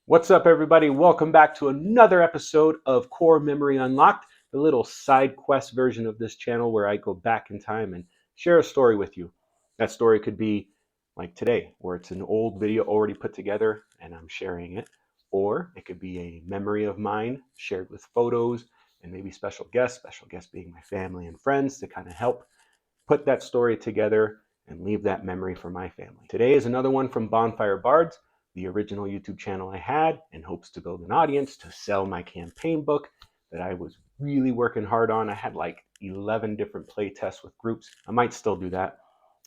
What's up, everybody? Welcome back to another episode of Core Memory Unlocked, the little side quest version of this channel where I go back in time and share a story with you. That story could be like today, where it's an old video already put together and I'm sharing it, or it could be a memory of mine shared with photos and maybe special guests being my family and friends to kind of help put that story together and leave that memory for my family. Today is another one from Bonfire Bards, the original YouTube channel I had, in hopes to build an audience to sell my campaign book that I was really working hard on. I had like 11 different play tests with groups. I might still do that.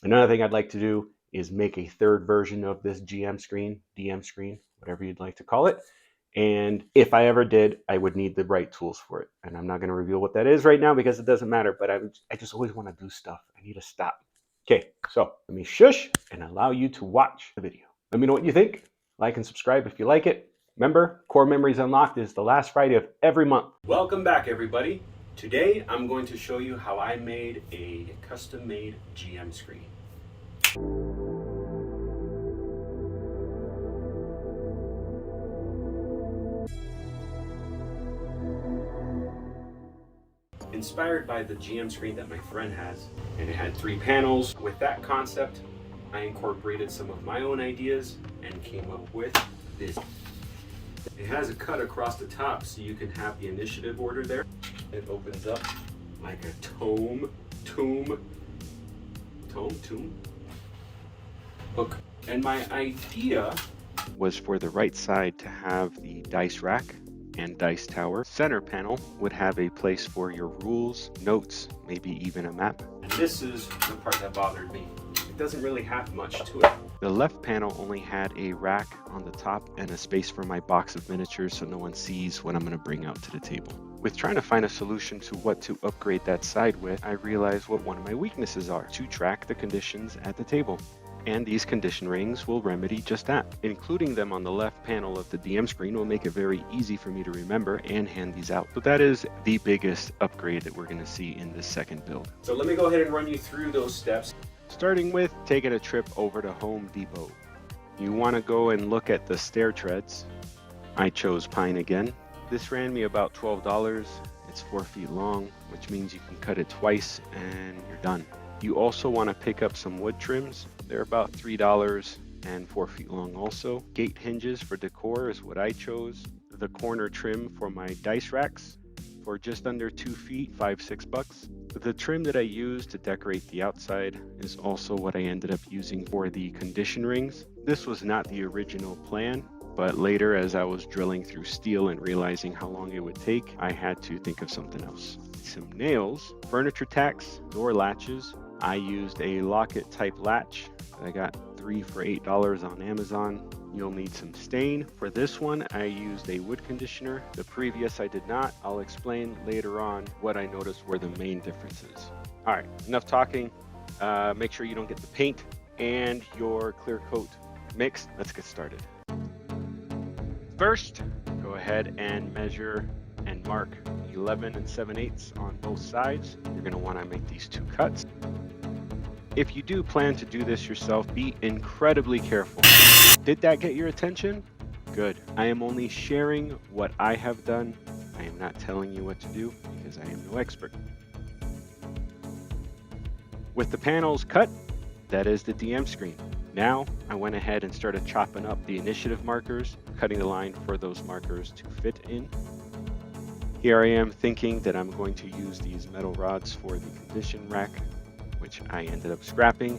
Another thing I'd like to do is make a third version of this GM screen, DM screen, whatever you'd like to call it. And if I ever did, I would need the right tools for it. And I'm not going to reveal what that is right now because it doesn't matter, but I just always want to do stuff. I need to stop. Okay, so let me shush and allow you to watch the video. Let me know what you think. Like and subscribe if you like it. Remember, Core Memories Unlocked is the last Friday of every month. Welcome back, everybody. Today, I'm going to show you how I made a custom-made GM screen. Inspired by the GM screen that my friend has, and it had 3 panels. With that concept, I incorporated some of my own ideas and came up with this. It has a cut across the top so you can have the initiative order there. It opens up like a tomb book. And my idea was for the right side to have the dice rack and dice tower. Center panel would have a place for your rules, notes, maybe even a map. And this is the part that bothered me. It doesn't really have much to it. The left panel only had a rack on the top and a space for my box of miniatures so no one sees what I'm going to bring out to the table. With trying to find a solution to what to upgrade that side with, I realized what one of my weaknesses are: to track the conditions at the table. And these condition rings will remedy just that. Including them on the left panel of the DM screen will make it very easy for me to remember and hand these out. So that is the biggest upgrade that we're going to see in this second build. So let me go ahead and run you through those steps. Starting with taking a trip over to Home Depot. You want to go and look at the stair treads. I chose pine again. This ran me about $12. It's 4 feet long, which means you can cut it twice and you're done. You also want to pick up some wood trims. They're about $3 and 4 feet long also. Gate hinges for decor is what I chose. The corner trim for my dice racks for just under 2 feet, $5-6. The trim that I used to decorate the outside is also what I ended up using for the condition rings. This was not the original plan, but later as I was drilling through steel and realizing how long it would take, I had to think of something else. Some nails, furniture tacks, door latches. I used a locket type latch that I got 3 for $8 on Amazon. You'll need some stain. For this one, I used a wood conditioner. The previous I did not. I'll explain later on what I noticed were the main differences. All right, enough talking. Make sure you don't get the paint and your clear coat mixed. Let's get started. First, go ahead and measure and mark 11 7/8 on both sides. You're going to want to make these 2 cuts. If you do plan to do this yourself, be incredibly careful. Did that get your attention? Good. I am only sharing what I have done. I am not telling you what to do because I am no expert. With the panels cut, that is the DM screen. Now I went ahead and started chopping up the initiative markers, cutting the line for those markers to fit in. Here I am thinking that I'm going to use these metal rods for the condition rack, which I ended up scrapping.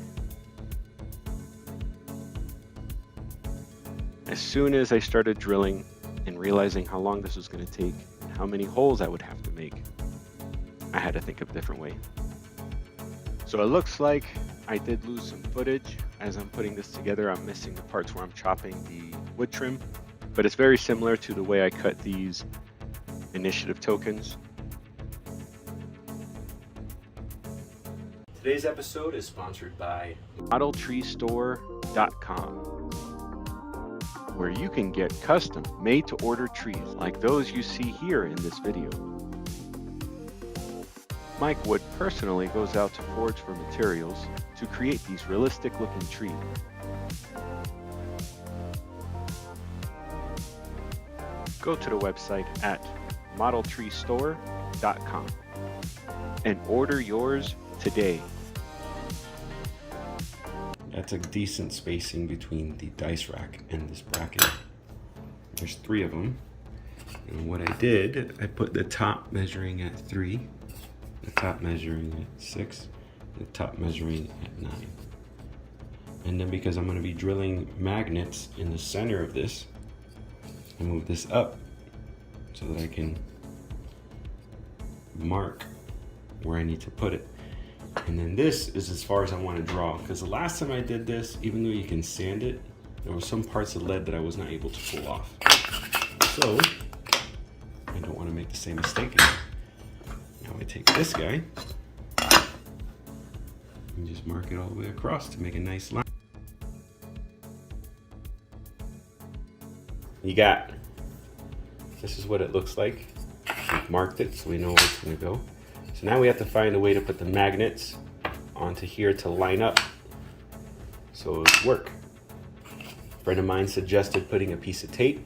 As soon as I started drilling and realizing how long this was going to take and how many holes I would have to make, I had to think of a different way. So it looks like I did lose some footage. As I'm putting this together, I'm missing the parts where I'm chopping the wood trim, but it's very similar to the way I cut these initiative tokens. Today's episode is sponsored by ModelTreeStore.com, where you can get custom made-to-order trees like those you see here in this video. Mike Wood personally goes out to forage for materials to create these realistic-looking trees. go to the website at modeltreestore.com and order yours today. That's a decent spacing between the dice rack and this bracket. There's 3 of them. And what I did, I put the top measuring at 3, the top measuring at 6, the top measuring at 9. And then because I'm going to be drilling magnets in the center of this, I move this up so that I can mark where I need to put it. And then this is as far as I want to draw, because the last time I did this, even though you can sand it, there were some parts of lead that I was not able to pull off. So I don't want to make the same mistake again. Now I take this guy and just mark it all the way across to make a nice line. This is what it looks like. We've marked it so we know where it's going to go. So now we have to find a way to put the magnets onto here to line up so it would work. A friend of mine suggested putting a piece of tape,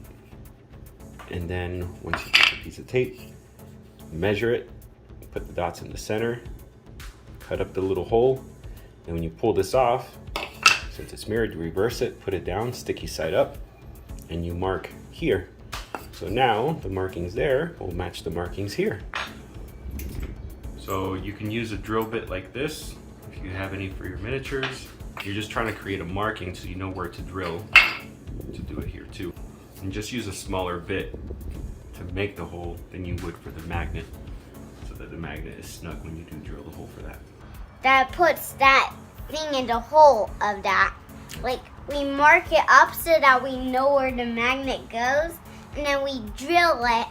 and then once you put the piece of tape, measure it, put the dots in the center, cut up the little hole, and when you pull this off, since it's mirrored, you reverse it, put it down, sticky side up, and you mark here. So now the markings there will match the markings here. So you can use a drill bit like this if you have any for your miniatures. You're just trying to create a marking so you know where to drill, to do it here too. And just use a smaller bit to make the hole than you would for the magnet, so that the magnet is snug when you do drill the hole for that. That puts that thing in the hole of that. Like, we mark it up so that we know where the magnet goes, and then we drill it.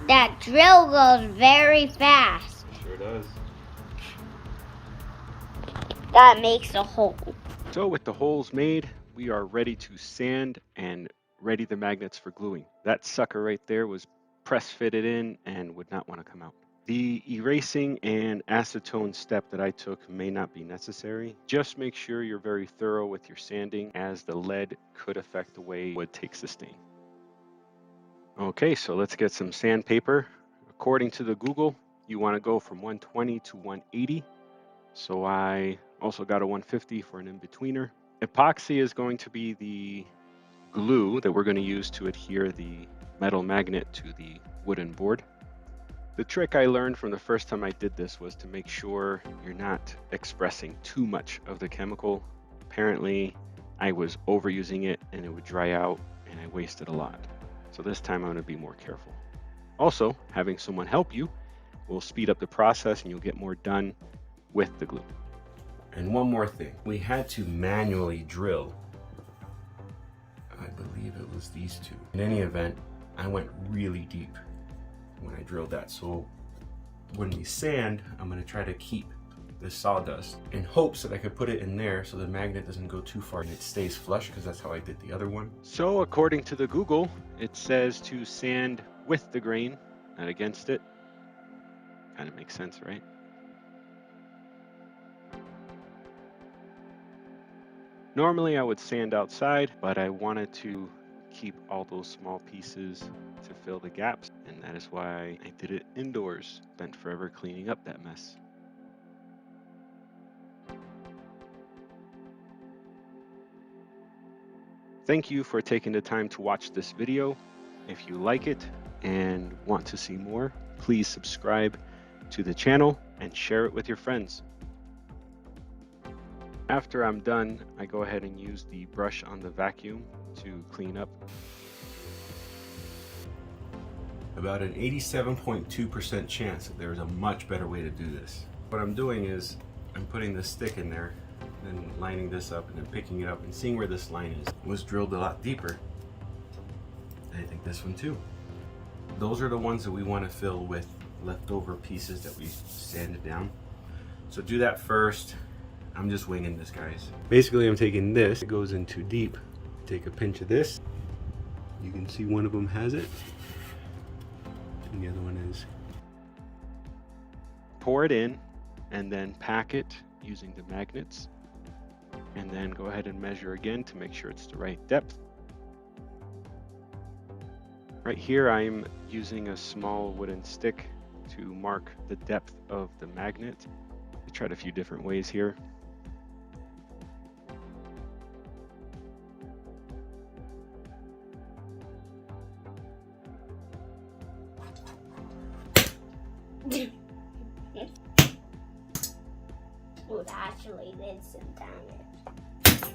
That drill goes very fast. Sure does. That makes a hole. So with the holes made, we are ready to sand and ready the magnets for gluing. That sucker right there was press fitted in and would not want to come out. The erasing and acetone step that I took may not be necessary. Just make sure you're very thorough with your sanding, as the lead could affect the way wood takes the stain. Okay, so let's get some sandpaper. According to the Google, you want to go from 120 to 180. So I also got a 150 for an in-betweener. Epoxy is going to be the glue that we're going to use to adhere the metal magnet to the wooden board. The trick I learned from the first time I did this was to make sure you're not expressing too much of the chemical. Apparently, I was overusing it and it would dry out and I wasted a lot. So this time I'm going to be more careful. Also, having someone help you will speed up the process and you'll get more done with the glue. And one more thing, we had to manually drill. I believe it was these two. In any event, I went really deep when I drilled that. So when we sand, I'm going to try to keep the sawdust in hopes that I could put it in there so the magnet doesn't go too far and it stays flush, because that's how I did the other one. So according to the Google, it says to sand with the grain, not against it. Kind of makes sense, right? Normally I would sand outside, but I wanted to keep all those small pieces to fill the gaps, and that is why I did it indoors. Spent forever cleaning up that mess. Thank you for taking the time to watch this video. If you like it and want to see more, please subscribe to the channel and share it with your friends. After I'm done, I go ahead and use the brush on the vacuum to clean up. About an 87.2% chance that there is a much better way to do this. What I'm doing is I'm putting this stick in there, then lining this up and then picking it up and seeing where this line is. It was drilled a lot deeper. And I think this one too. Those are the ones that we want to fill with leftover pieces that we sanded down. So do that first. I'm just winging this, guys. Basically, I'm taking this, it goes in too deep. Take a pinch of this, You can see one of them has it, and the other one is. Pour it in, and then pack it using the magnets, and then go ahead and measure again to make sure it's the right depth. Right here, I'm using a small wooden stick to mark the depth of the magnet. I tried a few different ways here. Well, it actually did some damage.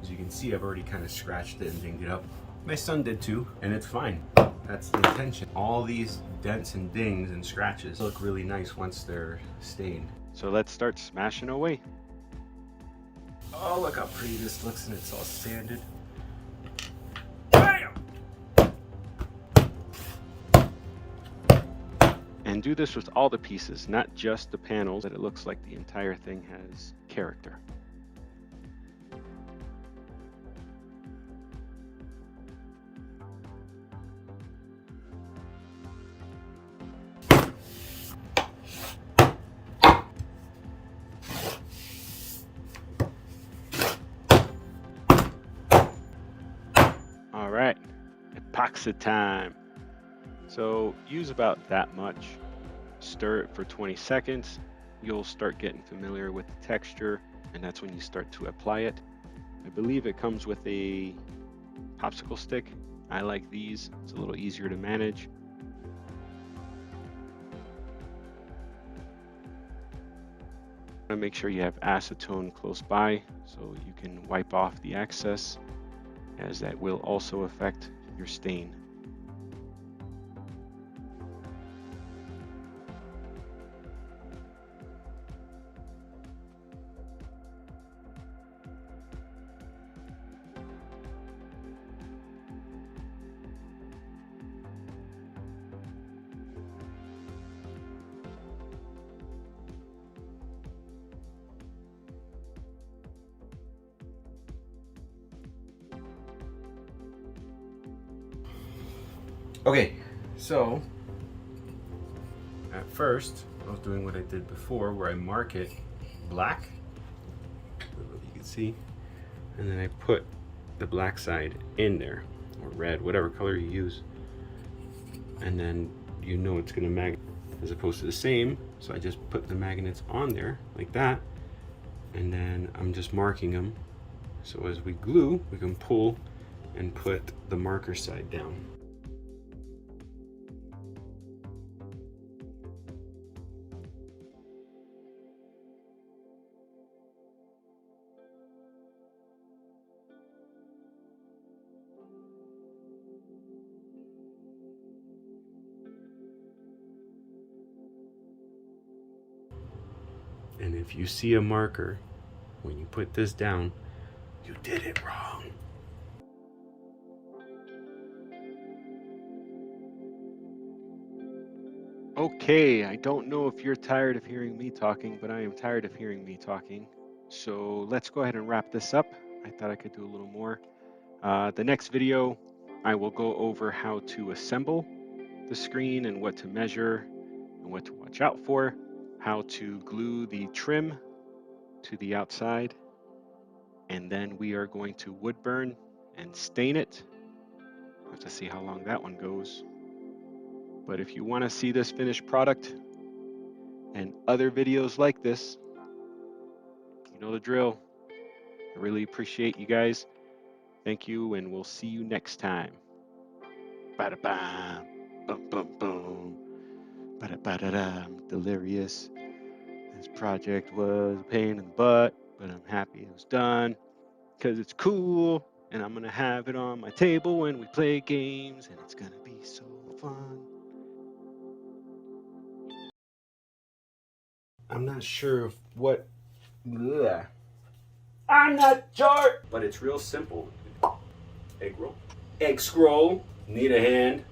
As you can see, I've already kind of scratched it and dinged it up. My son did too, and it's fine. That's the intention. All these dents and dings and scratches look really nice once they're stained. So let's start smashing away. Oh, look how pretty this looks, and it's all sanded. Bam! And do this with all the pieces, not just the panels, that it looks like the entire thing has character. All right, epoxy time. So use about that much. Stir it for 20 seconds. You'll start getting familiar with the texture, and that's when you start to apply it. I believe it comes with a popsicle stick. I like these. It's a little easier to manage. Make sure you have acetone close by so you can wipe off the excess, as that will also affect your stain. Okay, so at first I was doing what I did before, where I mark it black, you can see, and then I put the black side in there, or red, whatever color you use, and then you know it's going to magnet, as opposed to the same. So I just put the magnets on there like that, and then I'm just marking them, so as we glue we can pull and put the marker side down. And if you see a marker when you put this down, you did it wrong. Okay, I don't know if you're tired of hearing me talking, but I am tired of hearing me talking. So let's go ahead and wrap this up. I thought I could do a little more. The next video, I will go over how to assemble the screen and what to measure and what to watch out for, how to glue the trim to the outside, and then we are going to wood burn and stain it. We'll have to see how long that one goes. But if you want to see this finished product and other videos like this, you know the drill. I really appreciate you guys. Thank you, and we'll see you next time. Ba-da-bam, boom, boom, boom. Ba-da-ba-da-da. I'm delirious. This project was a pain in the butt, but I'm happy it was done because it's cool, and I'm gonna have it on my table when we play games, and it's gonna be so fun. I'm not sure of what. Bleh. I'm not sure, but it's real simple. Egg roll. Egg scroll. Need a hand.